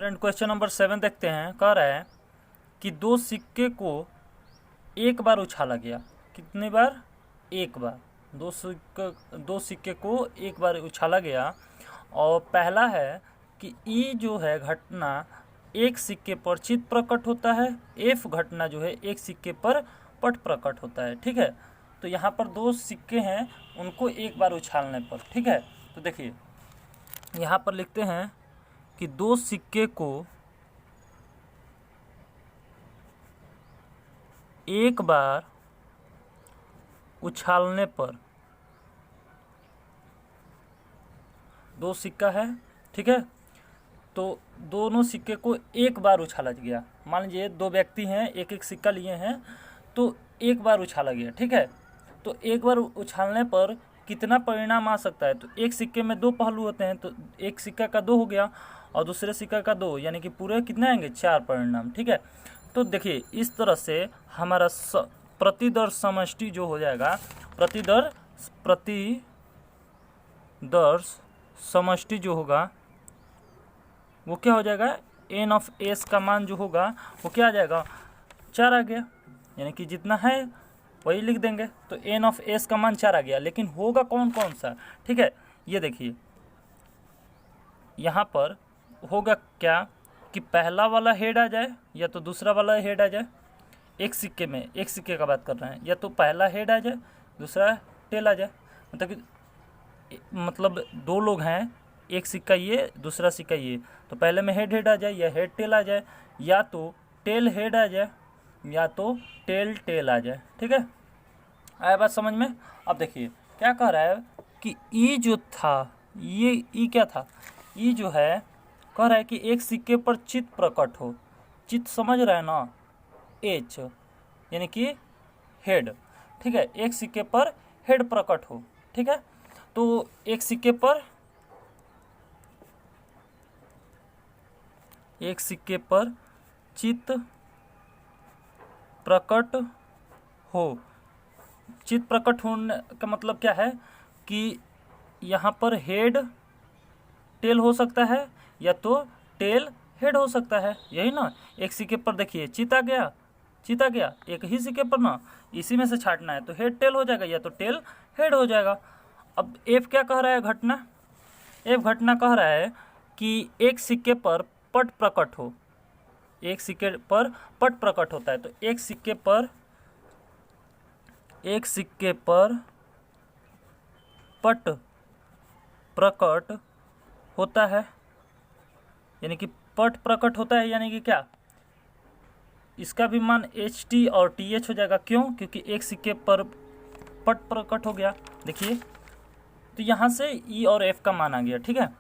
Friend question number 7 देखते हैं। कह रहा है कि दो सिक्के को एक बार उछाला गया। कितनी बार? एक बार। दो सिक्के को एक बार उछाला गया और पहला है कि ई जो है घटना एक सिक्के पर चित प्रकट होता है, एफ घटना जो है एक सिक्के पर पट प्रकट होता है। ठीक है, तो यहाँ पर दो सिक्के हैं, उनको एक बार उछालने पर। ठीक है, तो देखिए यहाँ पर लिखते हैं कि दो सिक्के को एक बार उछालने पर, दो सिक्का है, ठीक है, तो दोनों सिक्के को एक बार उछाला गया। मान लीजिए दो व्यक्ति हैं, एक एक सिक्का लिए हैं, तो एक बार उछाला गया। ठीक है, तो एक बार उछालने पर कितना परिणाम आ सकता है? तो एक सिक्के में दो पहलू होते हैं, तो एक सिक्का का दो हो गया और दूसरे सिक्का का दो, यानी कि पूरे कितने आएंगे? चार परिणाम। ठीक है, तो देखिए इस तरह से हमारा प्रतिदर समष्टि जो हो जाएगा, प्रतिदर समष्टि जो होगा वो क्या हो जाएगा? एन ऑफ एस का मान जो होगा वो क्या आ जाएगा? 4 आ गया, यानी कि जितना है वही लिख देंगे। तो एन ऑफ एस का मान 4 आ गया, लेकिन होगा कौन कौन सा? ठीक है, ये देखिए यहाँ पर होगा क्या कि पहला वाला हेड आ जाए या तो दूसरा वाला हेड आ जाए। एक सिक्के में, एक सिक्के का बात कर रहे हैं, या तो पहला हेड आ जाए दूसरा टेल आ जाए। मतलब दो लोग हैं, एक सिक्का ये दूसरा सिक्का ये, तो पहले में हेड आ जाए या हेड टेल आ जाए, या तो टेल हेड आ जाए या तो टेल टेल आ जाए। ठीक है, आया बात समझ में? अब देखिए क्या कह रहा है कि ई जो था, ये ई क्या था? ई जो है कह रहा है कि एक सिक्के पर चित प्रकट हो। चित समझ रहा है ना? एच यानी कि हेड। ठीक है, एक सिक्के पर हेड प्रकट हो। ठीक है, तो एक सिक्के पर चित प्रकट हो। चित प्रकट होने का मतलब क्या है कि यहाँ पर हेड टेल हो सकता है या तो टेल हेड हो सकता है, यही ना। एक सिक्के पर देखिए चित आ गया, चित आ गया, एक ही सिक्के पर ना, इसी में से छाटना है, तो हेड टेल हो जाएगा या तो टेल हेड हो जाएगा। अब एफ क्या कह रहा है? घटना। एफ घटना कह रहा है कि एक सिक्के पर पट प्रकट हो। एक सिक्के पर पट प्रकट होता है, तो एक सिक्के पर पट प्रकट होता है, यानी कि पट प्रकट होता है, यानी कि क्या? इसका भी मान एच टी और टी एच हो जाएगा। क्यों? क्योंकि एक सिक्के पर पट प्रकट हो गया। देखिए तो यहाँ से ई और एफ का मान आ गया। ठीक है,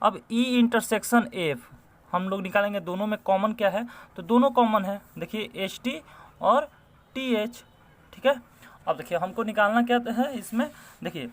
अब ई इंटरसेक्शन एफ हम लोग निकालेंगे, दोनों में कॉमन क्या है? तो दोनों कॉमन है, देखिए एच टी और टी एच। ठीक है, अब देखिए हमको निकालना क्या है इसमें। देखिए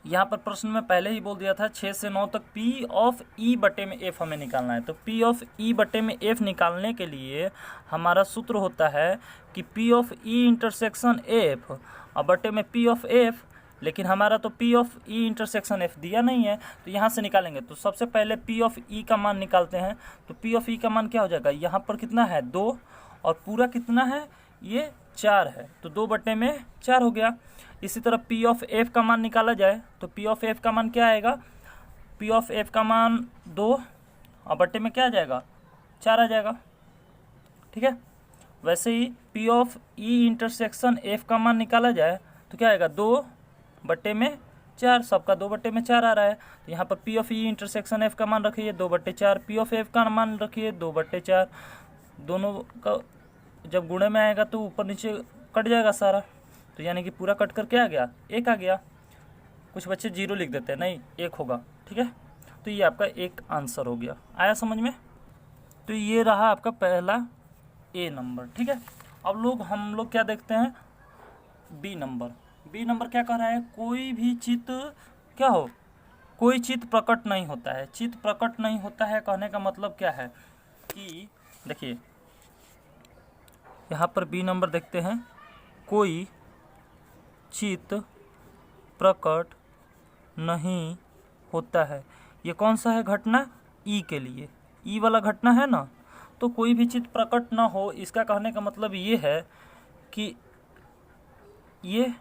यहाँ पर प्रश्न में पहले ही बोल दिया था 6 से 9 तक P ऑफ E बटे में F हमें निकालना है। तो P ऑफ E बटे में F निकालने के लिए हमारा सूत्र होता है कि P of E intersection F और बटे में P ऑफ F, लेकिन हमारा तो P of E intersection F दिया नहीं है, तो यहाँ से निकालेंगे। तो सबसे पहले P ऑफ E का मान निकालते हैं। तो P ऑफ E का मान क्या हो जाएगा? यहाँ पर कितना है? 2, और पूरा कितना है? ये 4 है, तो 2 बटे में 4 हो गया। इसी तरह P ऑफ F का मान निकाला जाए तो P ऑफ F का मान क्या आएगा? P ऑफ F का मान 2 और बटे में क्या आ जाएगा? 4 आ जाएगा। ठीक है, वैसे ही P of E intersection F का मान निकाला जाए तो क्या आएगा? 2 बटे में 4, सबका 2 बटे में 4 आ रहा है। तो यहाँ पर P of E intersection F का मान रखिए 2 बटे 4, P ऑफ F का मान रखिए 2 बटे 4। दोनों का जब गुणे में आएगा तो ऊपर नीचे कट जाएगा सारा, तो यानी कि पूरा कट कर क्या आ गया? 1 आ गया। कुछ बच्चे 0 लिख देते हैं, नहीं 1 होगा। ठीक है, तो ये आपका एक आंसर हो गया। आया समझ में? तो ये रहा आपका पहला ए नंबर। ठीक है, अब हम लोग क्या देखते हैं? B number. बी नंबर क्या कह रहा है? कोई भी चित्र क्या हो? कोई चित्र प्रकट नहीं होता है। चित्र प्रकट नहीं होता है कहने का मतलब क्या है कि देखिए यहाँ पर बी नंबर देखते हैं, कोई चित्त प्रकट नहीं होता है। ये कौन सा है घटना? ई के लिए। ई वाला घटना है ना, तो कोई भी चीज़ प्रकट ना हो, इसका कहने का मतलब ये है कि ये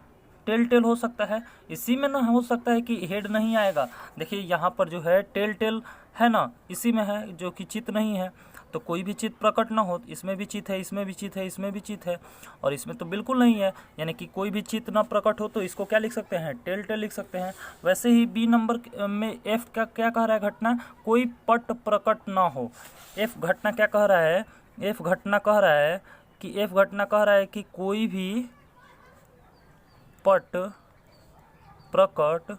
टेल टेल हो सकता है। इसी में ना हो सकता है कि हेड नहीं आएगा। देखिए यहाँ पर जो है टेल टेल है ना, इसी में है, जो कि चित नहीं है। तो कोई भी चित प्रकट ना हो, इसमें भी चित है, इसमें भी चित है, इसमें भी चित है, और इसमें तो बिल्कुल नहीं है। यानी कि कोई भी चित ना प्रकट हो तो इसको क्या लिख सकते हैं, टेल टेल लिख सकते हैं। वैसे ही बी नंबर में एफ का क्या कह रहा है घटना, कोई पट प्रकट ना हो। एफ घटना क्या कह रहा है, एफ घटना कह रहा है कि एफ घटना कह रहा है कि कोई भी पट प्रकट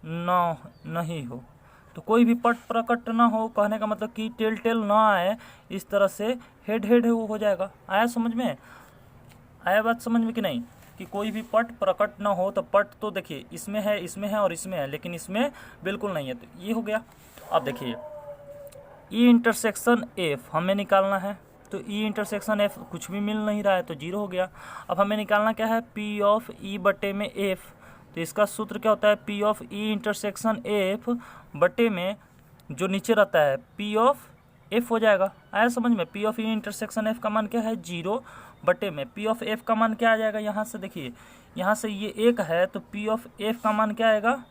नहीं हो। तो कोई भी पट प्रकट ना हो कहने का मतलब कि टेल टेल ना आए, इस तरह से हेड हेड हो जाएगा। आया समझ में, आया बात समझ में कि नहीं, कि कोई भी पट प्रकट ना हो। तो पट तो देखिए इसमें है, इसमें है और इसमें है, लेकिन इसमें बिल्कुल नहीं है, तो ये हो गया। अब देखिए ई इंटरसेक्शन एफ हमें निकालना है, तो ई इंटरसेक्शन एफ कुछ भी मिल नहीं रहा है, तो जीरो हो गया। अब हमें निकालना क्या है, पी ऑफ ई बटे में एफ। तो इसका सूत्र क्या होता है, P of E intersection F बटे में जो नीचे रहता है पी ऑफ एफ हो जाएगा। आया समझ में, P of E intersection F का मान क्या है, जीरो बटे में पी ऑफ एफ का मान क्या आ जाएगा। यहाँ से देखिए, यहाँ से ये एक है, तो पी ऑफ एफ का मान क्या आएगा,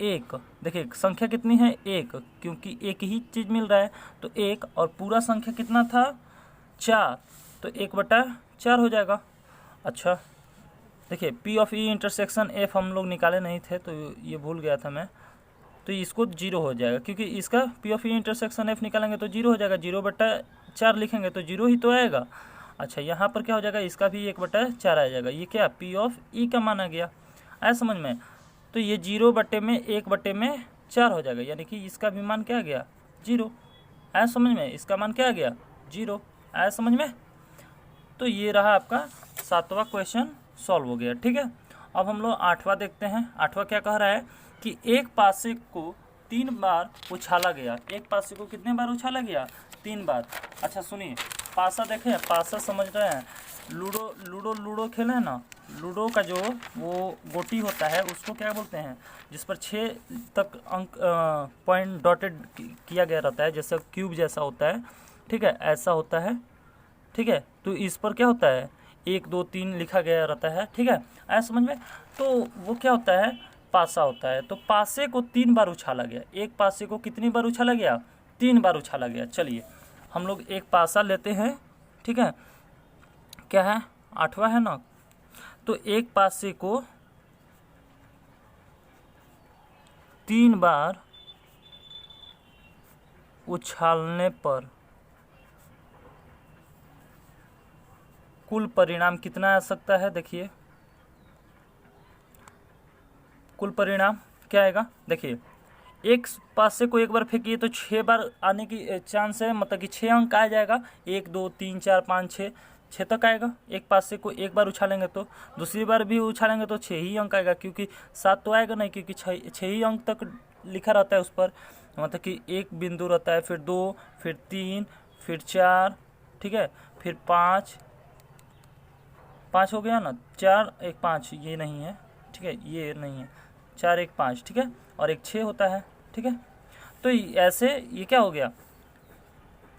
एक। देखिए संख्या कितनी है, एक, क्योंकि एक ही चीज़ मिल रहा है, तो एक, और पूरा संख्या कितना था, 4, तो 1/4 हो जाएगा। अच्छा देखिए P of E intersection F हम लोग निकाले नहीं थे, तो ये भूल गया था मैं, तो इसको जीरो हो जाएगा, क्योंकि इसका P of E intersection F निकालेंगे तो जीरो हो जाएगा, 0/4 लिखेंगे तो जीरो ही तो आएगा। अच्छा यहाँ पर क्या हो जाएगा, इसका भी 1/4 आ जाएगा। ये क्या, पी ऑफ ई का मान आ गया। आया समझ में, तो ये 0/1/4 हो जाएगा, यानी कि इसका भी मान क्या आ गया, जीरो। आया समझ में, इसका मान क्या आ गया, जीरो। आया समझ में, तो ये रहा आपका 7वां क्वेश्चन सॉल्व हो गया। ठीक है, अब हम लोग 8वां देखते हैं। 8वां क्या कह रहा है कि एक पासे को 3 बार उछाला गया। एक पासे को कितने बार उछाला गया, 3 बार। अच्छा सुनिए, पासा देखें, पासा समझ रहे हैं, लूडो खेले हैं ना, लूडो का जो वो गोटी होता है उसको क्या बोलते हैं, जिस पर 6 तक अंक पॉइंट डॉटेड किया गया रहता है, जैसे क्यूब जैसा होता है, ठीक है, ऐसा होता है, ठीक है। तो इस पर क्या होता है, 1 2 3 लिखा गया रहता है, ठीक है, ऐसा समझ में। तो वो क्या होता है, पासा होता है। तो पासे को 3 बार उछाला गया। एक पासे को कितनी बार उछाला गया, 3 बार उछाला गया। चलिए हम लोग एक पासा लेते हैं, ठीक है, क्या है, 8वां है ना। तो एक पासे को 3 बार उछालने पर कुल परिणाम कितना आ सकता है। देखिए कुल परिणाम क्या आएगा, देखिए एक पासे को एक बार फेंकिए तो 6 बार आने की चांस है, मतलब कि 6 अंक आ जाएगा, 1 2 3 4 5 6 तक आएगा। एक पासे को एक बार उछालेंगे तो दूसरी बार भी उछालेंगे तो 6 ही अंक आएगा, क्योंकि 7 तो आएगा नहीं, क्योंकि 6 ही अंक तक लिखा रहता है उस पर, मतलब कि एक बिंदु रहता है, फिर 2, फिर 3, फिर 4, ठीक है, फिर 5 हो गया ना, 4 1 5 ये नहीं है, ठीक है, ये नहीं है, 4 1 5, ठीक है, और एक 6 होता है, ठीक है। तो ऐसे ये क्या हो गया,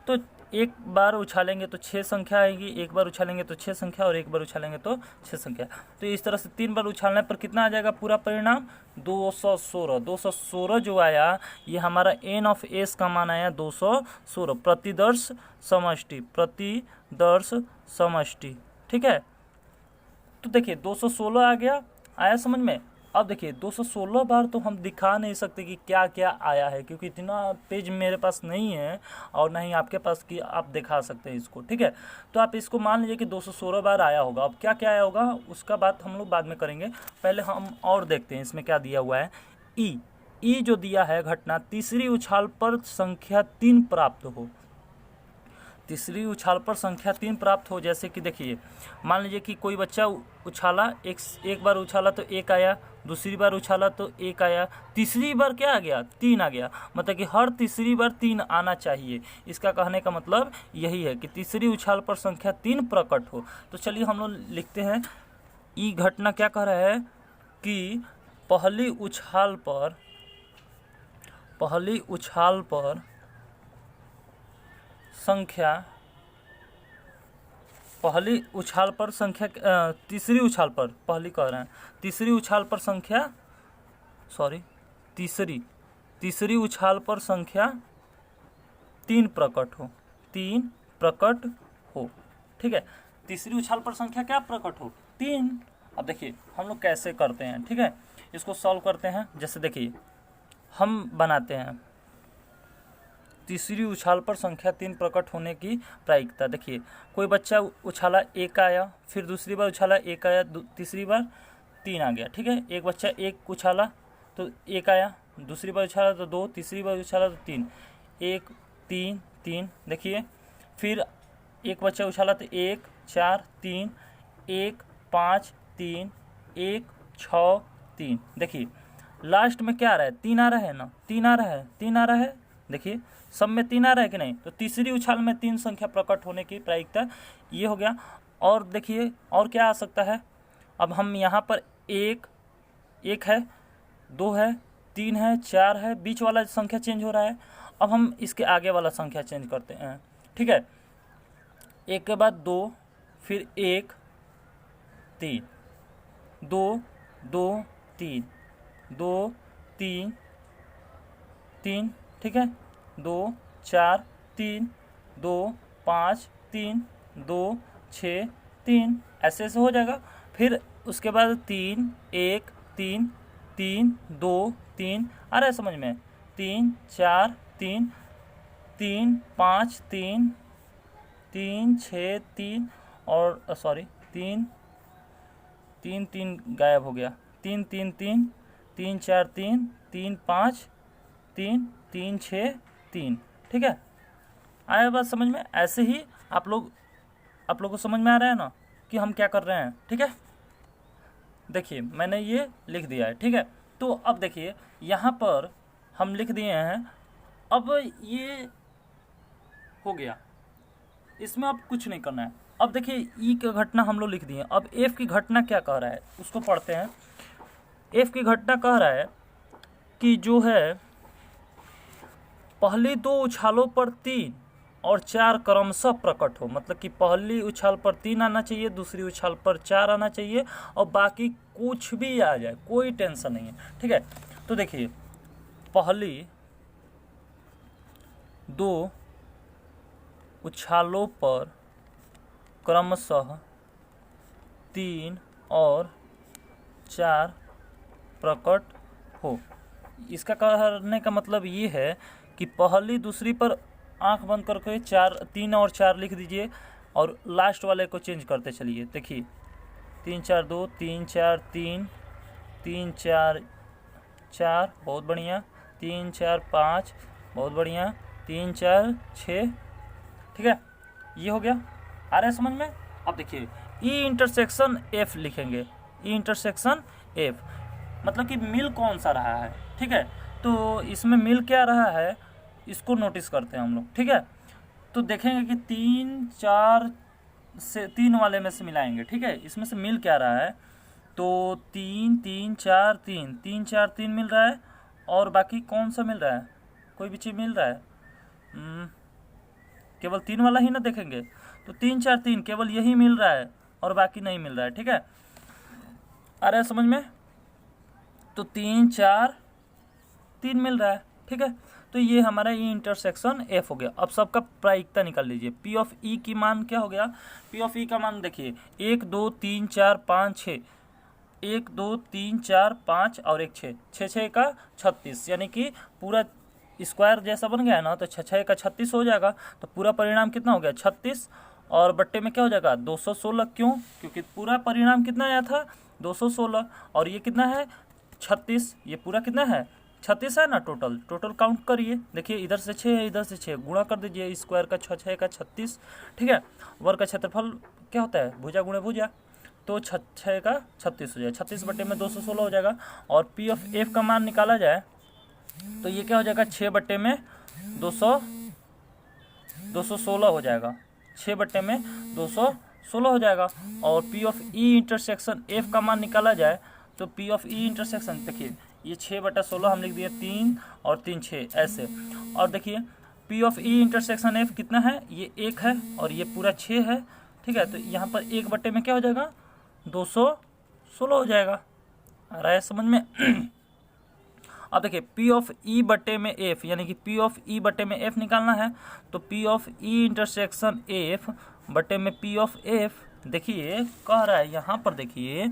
तो एक बार उछालेंगे तो 6 संख्या आएगी, एक बार उछालेंगे तो 6 संख्या, और एक बार उछालेंगे तो 6 संख्या। तो इस तरह से 3 बार उछालने पर कितना आ जाएगा पूरा परिणाम, 216 जो आया, ये हमारा एन ऑफ एस का मान आया 216 प्रतिदर्श समष्टि, ठीक है। तो देखिए 216 आ गया, आया समझ में। अब देखिए 216 बार तो हम दिखा नहीं सकते कि क्या क्या आया है, क्योंकि इतना पेज मेरे पास नहीं है और ना ही आपके पास कि आप दिखा सकते हैं इसको, ठीक है। तो आप इसको मान लीजिए कि 216 बार आया होगा। अब क्या क्या आया होगा उसका बात हम लोग बाद में करेंगे, पहले हम और देखते हैं इसमें क्या दिया हुआ है। ई जो दिया है घटना, तीसरी उछाल पर संख्या 3 प्राप्त हो, तीसरी उछाल पर संख्या 3 प्राप्त हो। जैसे कि देखिए मान लीजिए कि कोई बच्चा उछाला, एक बार उछाला तो 1 आया, दूसरी बार उछाला तो 1 आया, तीसरी बार क्या आ गया, 3 आ गया, मतलब कि हर तीसरी बार 3 आना चाहिए। इसका कहने का मतलब यही है कि तीसरी उछाल पर संख्या 3 प्रकट हो। तो चलिए हम लोग लिखते हैं, ई घटना क्या कह रहा है कि पहली उछाल पर पहली उछाल पर संख्या, पहली उछाल पर संख्या, तीसरी उछाल पर, पहली कह रहे हैं, तीसरी उछाल पर संख्या, सॉरी तीसरी उछाल पर संख्या 3 प्रकट हो, 3 प्रकट हो। ठीक है, तीसरी उछाल पर संख्या क्या प्रकट हो? 3। अब देखिए हम लोग कैसे करते हैं, ठीक है, इसको सॉल्व करते हैं। जैसे देखिए हम बनाते हैं तीसरी उछाल पर संख्या 3 प्रकट होने की प्रायिकता। देखिए कोई बच्चा उछाला 1 आया, फिर दूसरी बार उछाला 1 आया, तीसरी बार 3 आ गया। ठीक है, एक बच्चा 1 उछाला तो 1 आया, दूसरी बार उछाला तो 2, तीसरी बार उछाला तो 3, 1 3 3। देखिए फिर एक बच्चा उछाला तो 1 4 3, 1 5 3, 1 6 3। देखिए लास्ट में क्या आ रहा है? 3 आ रहा है ना, 3 आ रहा है, 3 आ रहा है। देखिए सब में 3 आ रहा है कि नहीं? तो तीसरी उछाल में 3 संख्या प्रकट होने की प्रायिकता ये हो गया। और देखिए और क्या आ सकता है? अब हम यहाँ पर 1 है, 2 है, 3 है, 4 है, बीच वाला संख्या चेंज हो रहा है। अब हम इसके आगे वाला संख्या चेंज करते हैं। ठीक है, 1 के बाद 2, फिर 1 3, 2 2 3, 2 3 3। ठीक है, 2 4 3, 2 5 3, 2 6 3, ऐसे ऐसे हो जाएगा। फिर उसके बाद 3 1 3 3 2 3, आ रहा है समझ में? 3 4 3 3 5 3 3 6 3 और सॉरी 3 3 3 गायब हो गया। 3 3 3 3 4 3 3 5 3 3 6 3। ठीक है, आया बात समझ में? ऐसे ही आप लोग को समझ में आ रहा है ना कि हम क्या कर रहे हैं? ठीक है, देखिए मैंने ये लिख दिया है। ठीक है, तो अब देखिए यहाँ पर हम लिख दिए हैं। अब ये हो गया, इसमें अब कुछ नहीं करना है। अब देखिए ई की घटना हम लोग लिख दिए। अब एफ की घटना क्या कह रहा है उसको पढ़ते हैं। एफ की घटना कह रहा है कि जो है पहली 2 उछालों पर 3 और 4 क्रमशः प्रकट हो। मतलब कि पहली उछाल पर 3 आना चाहिए, दूसरी उछाल पर 4 आना चाहिए, और बाकी कुछ भी आ जाए कोई टेंशन नहीं है। ठीक है, तो देखिए पहली 2 उछालों पर क्रमशः 3 और 4 प्रकट हो। इसका कहने का मतलब ये है कि पहली दूसरी पर आंख बंद करके 3 और 4 लिख दीजिए और लास्ट वाले को चेंज करते चलिए। देखिए 3 4 2 3 4 3 3 4 4, बहुत बढ़िया, 3 4 5, बहुत बढ़िया, 3 4 6। ठीक है, ये हो गया। आ रहा है समझ में? अब देखिए ई इंटरसेक्शन एफ लिखेंगे। ई इंटरसेक्शन एफ मतलब कि मिल कौन सा रहा है। ठीक है, तो इसमें मिल क्या रहा है इसको नोटिस करते हैं हम लोग। ठीक है, तो देखेंगे कि 3 4 से 3 वाले में से मिलाएंगे। ठीक है, इसमें से मिल क्या रहा है? तो 3 3 4 3 3 4 3 मिल रहा है, और बाकी कौन सा मिल रहा है? कोई भी चीज़ मिल रहा है? केवल 3 वाला ही ना देखेंगे, तो 3 4 3 केवल यही मिल रहा है और बाकी नहीं मिल रहा है। ठीक है, आ रहा है समझ में? तो 3 4 3 मिल रहा है। ठीक है, तो ये हमारा ई इंटरसेक्शन एफ हो गया। अब सबका प्रायिकता निकाल लीजिए। पी ऑफ ई की मान क्या हो गया? पी ऑफ ई का मान देखिए 1 2 3 4 5 6, 1 2 3 4 5 और 1 6, 6 6 का 36, यानी कि पूरा स्क्वायर जैसा बन गया है ना, तो 6 6 का 36 हो जाएगा। तो पूरा परिणाम कितना हो गया? 36, और बट्टे में क्या हो जाएगा? 216। क्यों? क्योंकि पूरा परिणाम कितना आया था? 216, और ये कितना है? 36। ये पूरा कितना है? 36 है ना। टोटल काउंट करिए। देखिए इधर से 6 है, इधर से 6, गुणा कर दीजिए। स्क्वायर का 6 6 का 36। ठीक है, वर्ग का क्षेत्रफल क्या होता है? भुजा गुणे भुजा, तो 6 6 का 36 हो जाएगा। 36 बट्टे में 216 हो जाएगा। और पी ऑफ एफ का मान निकाला जाए तो ये क्या हो जाएगा? 6 बट्टे में 216 हो जाएगा। 6 बट्टे में 216 हो जाएगा। और P of E intersection F का मान निकाला जाए तो पी ऑफ ई इंटरसेक्शन देखिए ये 6/16 हम लिख दिए 3 और 3 6 ऐसे। और देखिए P of E intersection F कितना है, ये 1 है और ये पूरा 6 है, ठीक है। तो यहाँ पर 1 में क्या हो जाएगा 216 हो जाएगा। आ रहा है समझ में? अब देखिए पी ऑफ ई बटे में एफ, यानी कि पी ऑफ ई बटे में एफ निकालना है, तो P of E intersection F बटे में पी ऑफ एफ, देखिए कह रहा है यहाँ पर, देखिए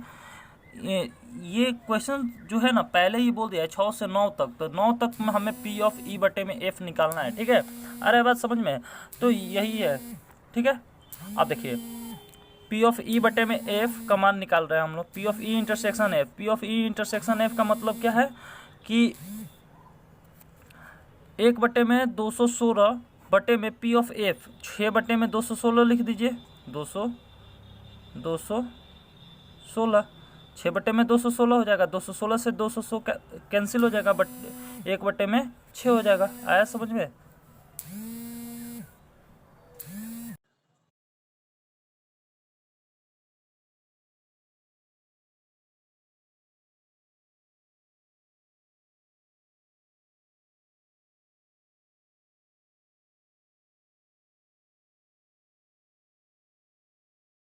ये क्वेश्चन जो है ना पहले ही बोल दिया है 6 से 9 तक, तो 9 तक में हमें पी ऑफ ई बटे में एफ निकालना है, ठीक है। अरे बात समझ में? तो यही है, ठीक है। अब देखिए पी ऑफ ई बटे में एफ का मान निकाल रहे हैं हम लोग, P of E intersection F. P of E intersection F का मतलब क्या है कि 1/216 बटे में पी ऑफ एफ, 6/216 लिख दीजिए, 216 6/216 हो जाएगा, 216 से 200 कैंसिल हो जाएगा, बट 1/6 हो जाएगा। आया समझ में?